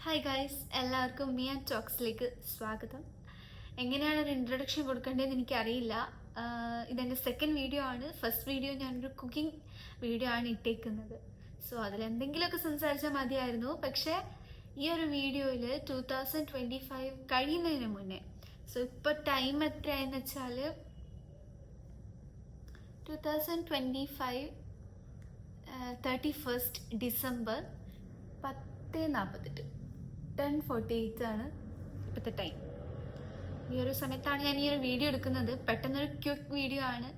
Hi guys, എല്ലാവർക്കും me and ടോക്സിലേക്ക് സ്വാഗതം. എങ്ങനെയാണ് ഒരു ഇൻട്രൊഡക്ഷൻ കൊടുക്കേണ്ടതെന്ന് എനിക്കറിയില്ല. ഇതെൻ്റെ സെക്കൻഡ് വീഡിയോ ആണ്. ഫസ്റ്റ് വീഡിയോ ഞാനൊരു കുക്കിംഗ് വീഡിയോ ആണ് ഇട്ടേക്കുന്നത്. സോ അതിലെന്തെങ്കിലുമൊക്കെ സംസാരിച്ചാൽ മതിയായിരുന്നു. പക്ഷേ ഈ ഒരു വീഡിയോയിൽ 2025 കഴിയുന്നതിന് മുന്നേ, സോ ഇപ്പോൾ ടൈം എത്രയായെന്ന് വെച്ചാൽ 2025 31 ഡിസംബർ 10:48 10:48 ആണ് ഇപ്പോഴത്തെ ടൈം. ഈ ഒരു സമയത്താണ് ഞാൻ ഈ ഒരു വീഡിയോ എടുക്കുന്നത്. പെട്ടെന്നൊരു ക്വിക്ക് വീഡിയോ ആണ്.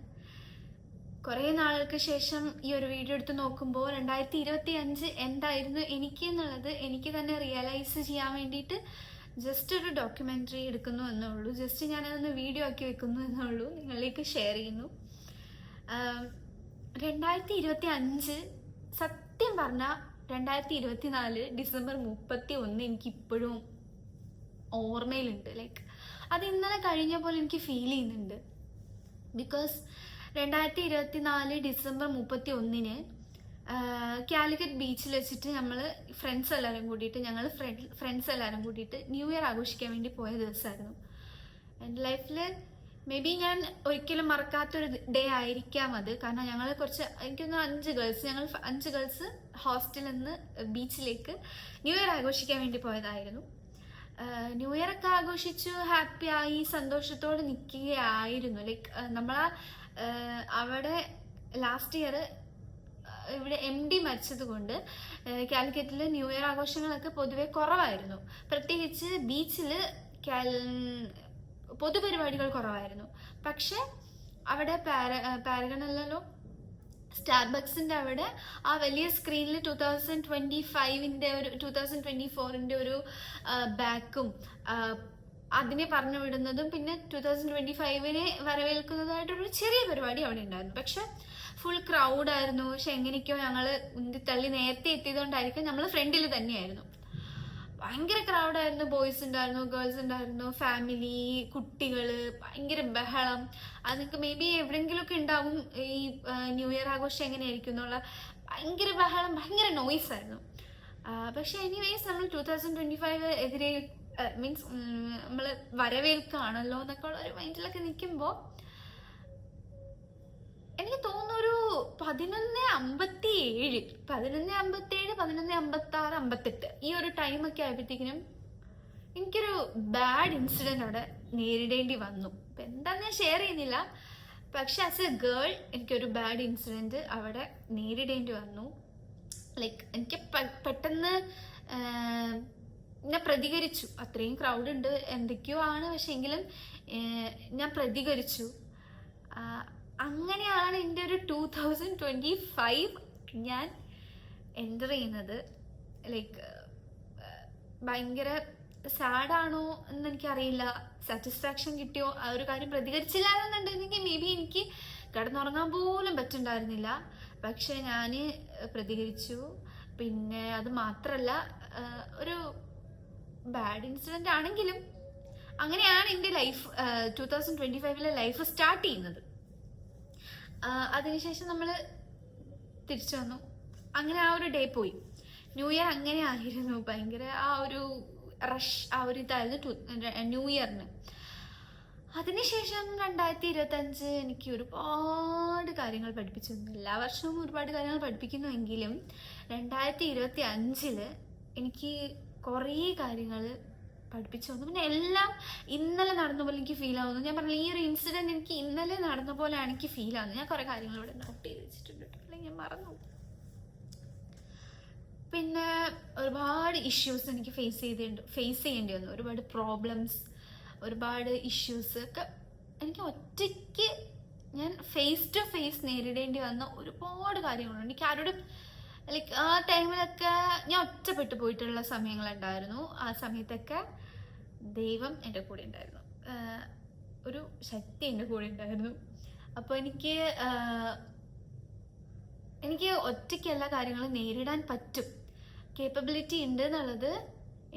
കുറേ നാളുകൾക്ക് ശേഷം ഈ ഒരു വീഡിയോ എടുത്ത് നോക്കുമ്പോൾ 2025 എന്തായിരുന്നു എനിക്ക് എന്നുള്ളത് എനിക്ക് തന്നെ റിയലൈസ് ചെയ്യാൻ വേണ്ടിയിട്ട് ജസ്റ്റ് ഒരു ഡോക്യുമെൻ്ററി എടുക്കുന്നു എന്നുള്ളൂ. ജസ്റ്റ് ഞാനതൊന്ന് വീഡിയോ ആക്കി വെക്കുന്നു എന്നുള്ളൂ, നിങ്ങളിലേക്ക് ഷെയർ ചെയ്യുന്നു. 2025 സത്യം പറഞ്ഞാൽ 2024 ഡിസംബർ 31 എനിക്കിപ്പോഴും ഓർമ്മയിലുണ്ട്. ലൈക്ക് അത് ഇന്നലെ കഴിഞ്ഞ പോലെ എനിക്ക് ഫീൽ ചെയ്യുന്നുണ്ട്. ബിക്കോസ് 2024 ഡിസംബർ 31 കാലിക്കറ്റ് ബീച്ചിൽ വെച്ചിട്ട് ഞങ്ങൾ ഫ്രണ്ട്സ് എല്ലാവരും കൂടിയിട്ട് ന്യൂ ഇയർ ആഘോഷിക്കാൻ വേണ്ടി പോയ ദിവസമായിരുന്നു. എൻ്റെ ലൈഫിൽ മേ ബി ഞാൻ ഒരിക്കലും മറക്കാത്തൊരു ഡേ ആയിരിക്കാം അത്. കാരണം ഞങ്ങൾ എനിക്കൊന്ന് 5 ഗേൾസ് ഹോസ്റ്റലിൽ നിന്ന് ബീച്ചിലേക്ക് ന്യൂ ഇയർ ആഘോഷിക്കാൻ വേണ്ടി പോയതായിരുന്നു. ന്യൂ ഇയർ ഒക്കെ ആഘോഷിച്ചു, ഹാപ്പിയായി, സന്തോഷത്തോടെ നിൽക്കുകയായിരുന്നു. ലൈക്ക് അവിടെ ലാസ്റ്റ് ഇയർ ഇവിടെ MD മരിച്ചത് കൊണ്ട് കാലിക്കറ്റിൽ ന്യൂ ഇയർ ആഘോഷങ്ങളൊക്കെ പൊതുവെ കുറവായിരുന്നു. പ്രത്യേകിച്ച് ബീച്ചിൽ പൊതുപരിപാടികൾ കുറവായിരുന്നു. പക്ഷെ അവിടെ പാരഗണല്ലോ സ്റ്റാർബക്സിന്റെ അവിടെ ആ വലിയ സ്ക്രീനിൽ 2024 ഒരു ബാക്കും അതിനെ പറഞ്ഞു വിടുന്നതും പിന്നെ 2025 വരവേൽക്കുന്നതായിട്ടൊരു ചെറിയ പരിപാടി അവിടെ ഉണ്ടായിരുന്നു. പക്ഷെ ഫുൾ ക്രൗഡായിരുന്നു. പക്ഷെ എങ്ങനെയൊക്കെയോ ഞങ്ങൾ ഉന്തിത്തള്ളി നേരത്തെ എത്തിയതുകൊണ്ടായിരിക്കും നമ്മൾ ഫ്രണ്ടിൽ തന്നെയായിരുന്നു. ഭയങ്കര ക്രൗഡായിരുന്നു. ബോയ്സ് ഉണ്ടായിരുന്നു, ഗേൾസ് ഉണ്ടായിരുന്നു, ഫാമിലി, കുട്ടികള്, ഭയങ്കര ബഹളം. അതൊക്കെ മേ ബി എവിടെയെങ്കിലുമൊക്കെ ഉണ്ടാവും. ഈ ന്യൂ ഇയർ ആഘോഷം എങ്ങനെയായിരിക്കും എന്നുള്ള ഭയങ്കര ബഹളം, ഭയങ്കര നോയ്സ് ആയിരുന്നു. പക്ഷെ എനിവേസ് നമ്മൾ 2025 എതിരെ മീൻസ് നമ്മൾ വരവേൽക്കാണല്ലോ എന്നൊക്കെ ഉള്ള ഒരു മൈൻഡിലൊക്കെ നിൽക്കുമ്പോൾ എനിക്ക് തോന്നുന്നു ഒരു 11:57 11:56 58 ഈ ഒരു ടൈമൊക്കെ ആയപ്പോഴത്തേക്കിനും എനിക്കൊരു ബാഡ് ഇൻസിഡന്റ് അവിടെ നേരിടേണ്ടി വന്നു. ഇപ്പം എന്താന്ന് ഞാൻ ഷെയർ ചെയ്യുന്നില്ല. പക്ഷെ ആസ് എ ഗേൾ എനിക്കൊരു ബാഡ് ഇൻസിഡന്റ് അവിടെ നേരിടേണ്ടി വന്നു. ലൈക്ക് എനിക്ക് പെട്ടെന്ന് ഞാൻ പ്രതികരിച്ചു. അത്രയും ക്രൗഡ് ഉണ്ട്, എന്തൊക്കെയോ ആണ്, പക്ഷെ എങ്കിലും ഞാൻ പ്രതികരിച്ചു. അങ്ങനെയാണ് എൻ്റെ ഒരു 2025 ഞാൻ എൻ്റർ ചെയ്യുന്നത്. ലൈക്ക് ഭയങ്കര സാഡാണോ എന്ന് എനിക്കറിയില്ല, സാറ്റിസ്ഫാക്ഷൻ കിട്ടിയോ ആ ഒരു കാര്യം. പ്രതികരിച്ചില്ല എന്നുണ്ടെങ്കിൽ മേ ബി എനിക്ക് കിടന്നുറങ്ങാൻ പോലും പറ്റുന്നുണ്ടായിരുന്നില്ല. പക്ഷെ ഞാൻ പ്രതികരിച്ചു. പിന്നെ അത് മാത്രമല്ല, ഒരു ബാഡ് ഇൻസിഡൻ്റ് ആണെങ്കിലും അങ്ങനെയാണ് എൻ്റെ ലൈഫ് 2025 ലൈഫ് സ്റ്റാർട്ട് ചെയ്യുന്നത്. അതിനുശേഷം നമ്മൾ തിരിച്ചു വന്നു. അങ്ങനെ ആ ഒരു ഡേ പോയി. ന്യൂ ഇയർ അങ്ങനെ ആയിരുന്നു. ഭയങ്കര ആ ഒരു റഷ്, ആ ഒരു ഇതായിരുന്നു ന്യൂ ഇയറിന്. അതിനുശേഷം 2025 എനിക്ക് ഒരുപാട് കാര്യങ്ങൾ പഠിപ്പിച്ചു. എല്ലാ വർഷവും ഒരുപാട് കാര്യങ്ങൾ പഠിപ്പിക്കുന്നുവെങ്കിലും 2025 എനിക്ക് കുറേ കാര്യങ്ങൾ പഠിപ്പിച്ചു തന്നു. പിന്നെ എല്ലാം ഇന്നലെ നടന്ന പോലെ എനിക്ക് ഫീൽ ആവുന്നു. ഞാൻ പറഞ്ഞില്ല, ഈ ഒരു ഇൻസിഡന്റ് എനിക്ക് ഇന്നലെ നടന്ന പോലെയാണ് എനിക്ക് ഫീൽ ആവുന്നത്. ഞാൻ കുറെ കാര്യങ്ങൾ ഇവിടെ നോട്ട് ചെയ്ത് വെച്ചിട്ടുണ്ട്, അല്ലെങ്കിൽ ഞാൻ മറന്നു. പിന്നെ ഒരുപാട് ഇഷ്യൂസ് എനിക്ക് ഫേസ് ചെയ്യേണ്ടി വന്നു. ഒരുപാട് പ്രോബ്ലംസ്, ഒരുപാട് ഇഷ്യൂസ് ഒക്കെ എനിക്ക് ഒറ്റയ്ക്ക് ഞാൻ ഫേസ് ടു ഫേസ് നേരിടേണ്ടി വന്ന ഒരുപാട് കാര്യങ്ങളുണ്ട്. എനിക്ക് ആരോടും ലൈക്ക് ആ ടൈമിലൊക്കെ ഞാൻ ഒറ്റപ്പെട്ടു പോയിട്ടുള്ള സമയങ്ങളുണ്ടായിരുന്നു. ആ സമയത്തൊക്കെ ദൈവം എൻ്റെ കൂടെ ഉണ്ടായിരുന്നു, ഒരു ശക്തി എൻ്റെ കൂടെ ഉണ്ടായിരുന്നു. അപ്പോൾ എനിക്ക് ഒറ്റയ്ക്ക് എല്ലാ കാര്യങ്ങളും നേരിടാൻ പറ്റും, കേപ്പബിലിറ്റി ഉണ്ട് എന്നുള്ളത്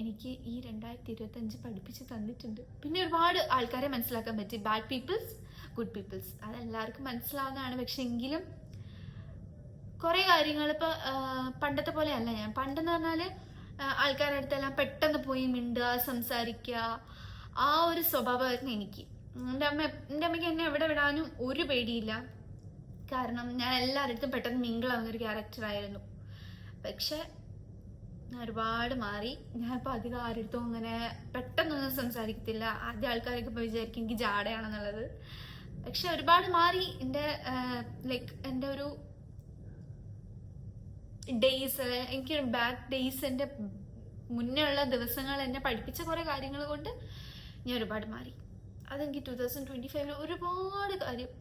എനിക്ക് ഈ 2025 പഠിപ്പിച്ച് തന്നിട്ടുണ്ട്. പിന്നെ ഒരുപാട് ആൾക്കാരെ മനസ്സിലാക്കാൻ പറ്റി. ബാഡ് പീപ്പിൾസ്, ഗുഡ് പീപ്പിൾസ്, അതെല്ലാവർക്കും മനസ്സിലാവുന്നതാണ്. പക്ഷെ എങ്കിലും കുറേ കാര്യങ്ങൾ ഇപ്പോൾ പണ്ടത്തെ പോലെ അല്ല. ഞാൻ പണ്ടെന്ന് പറഞ്ഞാൽ ആൾക്കാരുടെ അടുത്തെല്ലാം പെട്ടെന്ന് പോയി മിണ്ടുക, സംസാരിക്കുക, ആ ഒരു സ്വഭാവമായിരുന്നു എനിക്ക്. എൻ്റെ അമ്മയ്ക്ക് എന്നെ എവിടെ വിടാനും ഒരു പേടിയില്ല. കാരണം ഞാൻ എല്ലാവരുടെ അടുത്തും പെട്ടെന്ന് മിങ്കിളാവുന്ന ഒരു ക്യാരക്ടറായിരുന്നു. പക്ഷെ ഞാൻ ഒരുപാട് മാറി. ഞാനിപ്പോൾ അധികം ആരുടെ അടുത്തും അങ്ങനെ പെട്ടെന്നൊന്നും സംസാരിക്കത്തില്ല. ആദ്യം ആൾക്കാരൊക്കെ ഇപ്പോൾ വിചാരിക്കും എനിക്ക് ജാടയാണെന്നുള്ളത്. പക്ഷെ ഒരുപാട് മാറി. എൻ്റെ ഒരു ഡേയ്സ്, എനിക്ക് ബാക്ക് ഡേയ്സ്, എൻ്റെ മുന്നേ ഉള്ള ദിവസങ്ങൾ എന്നെ പഠിപ്പിച്ച കുറേ കാര്യങ്ങൾ കൊണ്ട് ഞാൻ ഒരുപാട് മാറി. അതെനിക്ക് 2025 ഒരുപാട് കാര്യം,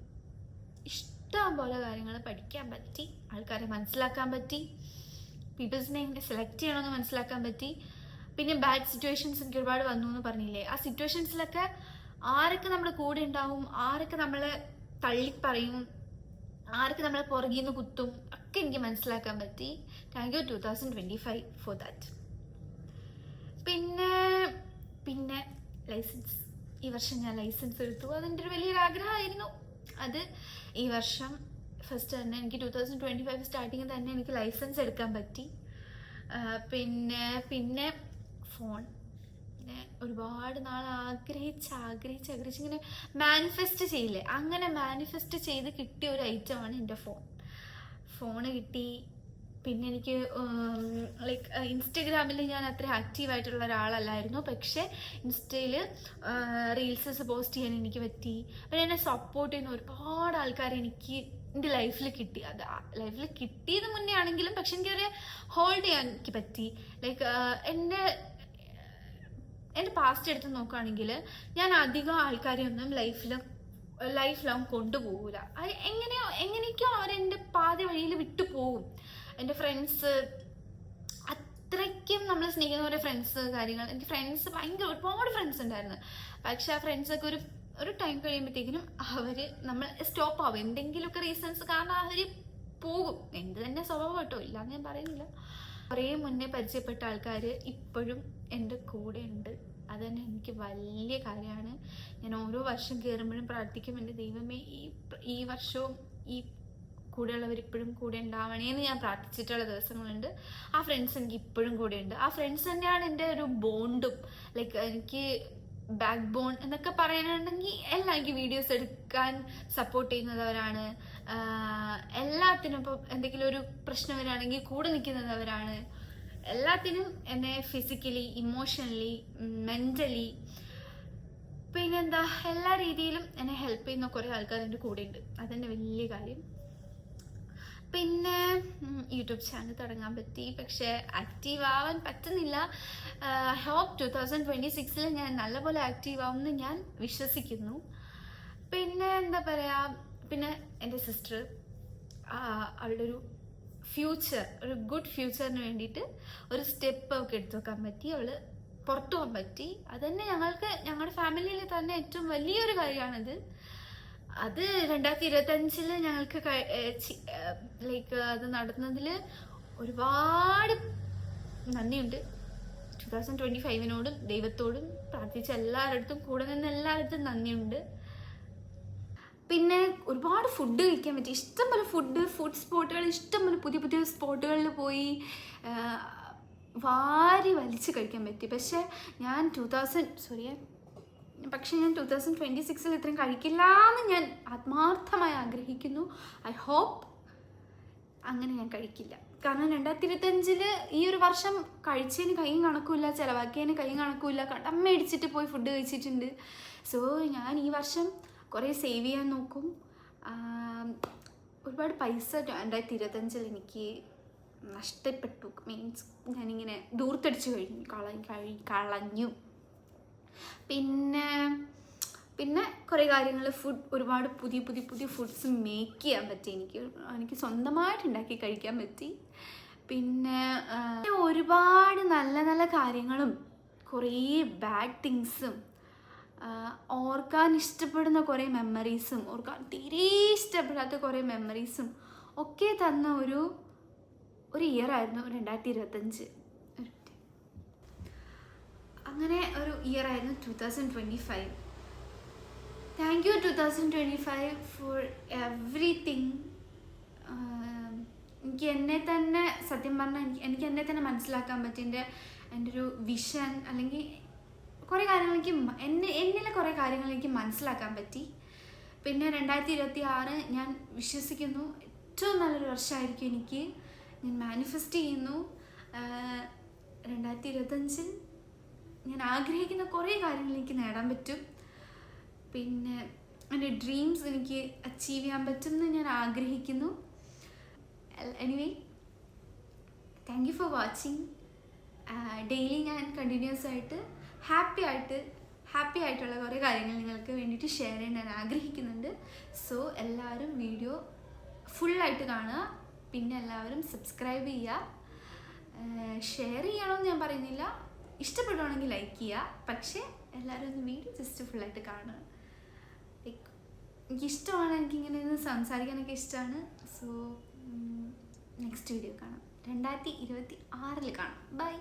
ഇഷ്ടം പോലെ കാര്യങ്ങൾ പഠിക്കാൻ പറ്റി, ആൾക്കാരെ മനസ്സിലാക്കാൻ പറ്റി, പീപ്പിൾസിനെ എങ്ങനെ സെലക്ട് ചെയ്യണമെന്ന് മനസ്സിലാക്കാൻ പറ്റി. പിന്നെ ബാഡ് സിറ്റുവേഷൻസ് എനിക്ക് ഒരുപാട് വന്നു എന്ന് പറഞ്ഞില്ലേ, ആ സിറ്റുവേഷൻസിലൊക്കെ ആരൊക്കെ നമ്മുടെ കൂടെ ഉണ്ടാവും, ആരൊക്കെ നമ്മളെ തള്ളിപ്പറയും, ആരൊക്കെ നമ്മളെ പുറകിൽ നിന്ന് കുത്തും ഒക്കെ എനിക്ക് മനസ്സിലാക്കാൻ പറ്റി. Thank you 2025 for that. പിന്നെ ലൈസൻസ്. ഈ വർഷം ഞാൻ ലൈസൻസ് എടുത്തു. അതെൻ്റെ ഒരു വലിയൊരു ആഗ്രഹമായിരുന്നു. അത് ഈ വർഷം ഫസ്റ്റ് തന്നെ എനിക്ക് 2025 സ്റ്റാർട്ടിങ്ങിൽ തന്നെ എനിക്ക് ലൈസൻസ് എടുക്കാൻ പറ്റി. പിന്നെ ഫോൺ. ഒരുപാട് നാൾ ആഗ്രഹിച്ച് ഇങ്ങനെ മാനിഫെസ്റ്റ് ചെയ്യില്ലേ, അങ്ങനെ മാനിഫെസ്റ്റ് ചെയ്ത് കിട്ടിയ ഒരു ഐറ്റമാണ് എൻ്റെ ഫോണ് കിട്ടി. പിന്നെ എനിക്ക് ഇൻസ്റ്റഗ്രാമിൽ ഞാൻ അത്ര ആക്റ്റീവായിട്ടുള്ള ഒരാളല്ലായിരുന്നു. പക്ഷേ ഇൻസ്റ്റയിൽ റീൽസസ് പോസ്റ്റ് ചെയ്യാൻ എനിക്ക് പറ്റി. പിന്നെ എന്നെ സപ്പോർട്ട് ചെയ്യുന്ന ഒരുപാട് ആൾക്കാർ എനിക്ക് എൻ്റെ ലൈഫിൽ കിട്ടി. അത് ലൈഫിൽ കിട്ടിയത് മുന്നേ ആണെങ്കിലും പക്ഷെ എനിക്കവരെ ഹോൾഡ് ചെയ്യാൻ എനിക്ക് പറ്റി. എൻ്റെ പാസ്റ്റ് എടുത്ത് നോക്കുകയാണെങ്കിൽ ഞാൻ അധികം ആൾക്കാരെ ഒന്നും ലൈഫ് ലോങ് കൊണ്ടുപോകില്ല. അത് എങ്ങനെയൊക്കെയോ അവരെൻ്റെ പാത വഴിയിൽ വിട്ടു പോകും. എൻ്റെ ഫ്രണ്ട്സ്, അത്രയ്ക്കും നമ്മൾ സ്നേഹിക്കുന്ന കുറേ ഫ്രണ്ട്സ് കാര്യങ്ങൾ. എനിക്ക് ഫ്രണ്ട്സ് ഒരുപാട് ഫ്രണ്ട്സ് ഉണ്ടായിരുന്നു. പക്ഷെ ആ ഫ്രണ്ട്സൊക്കെ ഒരു ടൈം കഴിയുമ്പോഴത്തേക്കിനും നമ്മൾ സ്റ്റോപ്പ് ആവും. എന്തെങ്കിലുമൊക്കെ റീസൺസ് കാരണം അവർ പോകും. എന്ത് തന്നെ സ്വഭാവം കേട്ടോ, ഇല്ലാന്ന് ഞാൻ പറയുന്നില്ല. കുറേ മുന്നേ പരിചയപ്പെട്ട ആൾക്കാർ ഇപ്പോഴും എൻ്റെ കൂടെ ഉണ്ട്. അത് തന്നെ എനിക്ക് വലിയ കാര്യമാണ്. ഞാൻ ഓരോ വർഷം കയറുമ്പോഴും പ്രാർത്ഥിക്കും, എൻ്റെ ദൈവമേ ഈ വർഷവും ഈ കൂടെയുള്ളവർ ഇപ്പോഴും കൂടെ ഉണ്ടാവണേന്ന് ഞാൻ പ്രാർത്ഥിച്ചിട്ടുള്ള ദിവസങ്ങളുണ്ട്. ആ ഫ്രണ്ട്സ് എനിക്ക് ഇപ്പോഴും കൂടെ ഉണ്ട്. ആ ഫ്രണ്ട്സ് തന്നെയാണ് എൻ്റെ ഒരു ബോണ്ടും. എനിക്ക് ബാക്ക് ബോൺ എന്നൊക്കെ പറയാനുണ്ടെങ്കിൽ എല്ലാം. എനിക്ക് വീഡിയോസ് എടുക്കാൻ സപ്പോർട്ട് ചെയ്യുന്നവരാണ്. എല്ലാത്തിനും ഇപ്പോൾ എന്തെങ്കിലും ഒരു പ്രശ്നം വരികയാണെങ്കിൽ കൂടെ നിൽക്കുന്നവരാണ്. എല്ലാത്തിനും എന്നെ ഫിസിക്കലി, ഇമോഷണലി, മെൻ്റലി, പിന്നെന്താ എല്ലാ രീതിയിലും എന്നെ ഹെൽപ്പ് ചെയ്യുന്ന കുറേ ആൾക്കാർ എൻ്റെ കൂടെ ഉണ്ട്. അതെൻ്റെ വലിയ കാര്യം. പിന്നെ യൂട്യൂബ് ചാനൽ തുടങ്ങാൻ പറ്റി. പക്ഷേ ആക്റ്റീവ് ആവാൻ പറ്റുന്നില്ല. ഐ ഹോപ്പ് 2026 ഞാൻ നല്ലപോലെ ആക്റ്റീവ് ആവുമെന്ന് ഞാൻ വിശ്വസിക്കുന്നു. പിന്നെ എന്താ പറയുക, പിന്നെ എൻ്റെ സിസ്റ്റർ അവളുടെ ഒരു ഗുഡ് ഫ്യൂച്ചറിന് വേണ്ടിയിട്ട് ഒരു സ്റ്റെപ്പ് ഒക്കെ എടുത്തു വെക്കാൻ പറ്റി. അവൾ പുറത്തു പോകാൻ പറ്റി. അതുതന്നെ ഞങ്ങളുടെ ഫാമിലിയിൽ തന്നെ ഏറ്റവും വലിയൊരു കാര്യമാണത്. അത് 2025 ഞങ്ങൾക്ക് അത് നടന്നതിൽ ഒരുപാട് നന്ദിയുണ്ട്. 2025നോടും ദൈവത്തോടും പ്രാർത്ഥിച്ച എല്ലാവരുടെ കൂടെ നിന്ന് എല്ലാവരുടെ നന്ദിയുണ്ട്. പിന്നെ ഒരുപാട് ഫുഡ് കഴിക്കാൻ പറ്റി. ഇഷ്ടംപോലെ ഫുഡ് സ്പോട്ടുകൾ, ഇഷ്ടംപോലെ പുതിയ സ്പോട്ടുകളിൽ പോയി വാരി വലിച്ച് കഴിക്കാൻ പറ്റി. പക്ഷേ ഞാൻ 2026 ഇത്രയും കഴിക്കില്ല എന്ന് ഞാൻ ആത്മാർത്ഥമായി ആഗ്രഹിക്കുന്നു. ഐ ഹോപ്പ് അങ്ങനെ ഞാൻ കഴിക്കില്ല. കാരണം 2025 ഈ ഒരു വർഷം കഴിച്ചതിന് കൈയും കണക്കുമില്ല, ചിലവാക്കിയതിന് കൈയും കണക്കുമില്ല, കടം മേടിച്ചിട്ട് പോയി ഫുഡ് കഴിച്ചിട്ടുണ്ട്. സോ ഞാൻ ഈ വർഷം കുറേ സേവ് ചെയ്യാൻ നോക്കും. ഒരുപാട് പൈസ 2025 എനിക്ക് നഷ്ടപ്പെട്ടു. മീൻസ് ഞാനിങ്ങനെ ദൂർത്തടിച്ച് കളഞ്ഞു. പിന്നെ കുറേ കാര്യങ്ങൾ ഒരുപാട് പുതിയ ഫുഡ്സ് മേക്ക് ചെയ്യാൻ പറ്റി. എനിക്ക് സ്വന്തമായിട്ട് ഉണ്ടാക്കി കഴിക്കാൻ പറ്റി. പിന്നെ ഒരുപാട് നല്ല കാര്യങ്ങളും കുറേ ബാഡ് തിങ്സും, ഓർക്കാൻ ഇഷ്ടപ്പെടുന്ന കുറേ മെമ്മറീസും, ഓർക്കാൻ തീരെ ഇഷ്ടപ്പെടാത്ത കുറേ മെമ്മറീസും ഒക്കെ തന്ന ഒരു ഇയർ ആയിരുന്നു 2025. അങ്ങനെ ഒരു ഇയർ ആയിരുന്നു 2025. Thank you 2025 four everything. എനിക്ക് എന്നെ തന്നെ സത്യം പറഞ്ഞാൽ എനിക്ക് എന്നെ തന്നെ മനസ്സിലാക്കാൻ പറ്റി. എൻ്റെ ഒരു വിഷൻ അല്ലെങ്കിൽ കുറേ കാര്യങ്ങൾ എന്നിലെ കുറേ കാര്യങ്ങൾ എനിക്ക് മനസ്സിലാക്കാൻ പറ്റി. പിന്നെ 2026 ഞാൻ വിശ്വസിക്കുന്നു ഏറ്റവും നല്ലൊരു വർഷമായിരിക്കും എനിക്ക്. ഞാൻ മാനിഫെസ്റ്റ് ചെയ്യുന്നു 2025 ഞാൻ ആഗ്രഹിക്കുന്ന കുറേ കാര്യങ്ങൾ എനിക്ക് നേടാൻ പറ്റും. പിന്നെ എൻ്റെ ഡ്രീംസ് എനിക്ക് അച്ചീവ് ചെയ്യാൻ പറ്റുമെന്ന് ഞാൻ ആഗ്രഹിക്കുന്നു. Anyway, thank you for watching. Daily ഞാൻ കണ്ടിന്യൂസ് ആയിട്ട് ഹാപ്പി ആയിട്ടുള്ള കുറേ കാര്യങ്ങൾ നിങ്ങൾക്ക് വേണ്ടിയിട്ട് ഷെയർ ചെയ്യാൻ ഞാൻ ആഗ്രഹിക്കുന്നുണ്ട്. സോ എല്ലാവരും വീഡിയോ ഫുള്ളായിട്ട് കാണുക. പിന്നെ എല്ലാവരും സബ്സ്ക്രൈബ് ചെയ്യുക. ഷെയർ ചെയ്യണമെന്ന് ഞാൻ പറയുന്നില്ല, ഇഷ്ടപ്പെടുവാണെങ്കിൽ ലൈക്ക് ചെയ്യുക. പക്ഷേ എല്ലാവരും ഒന്ന് വീഡിയോ ജസ്റ്റ് ഫുള്ളായിട്ട് കാണുക. എനിക്കിഷ്ടമാണ്, എനിക്കിങ്ങനെ ഒന്ന് സംസാരിക്കാനൊക്കെ ഇഷ്ടമാണ്. സോ നെക്സ്റ്റ് വീഡിയോ കാണാം. 2026 കാണാം. ബൈ.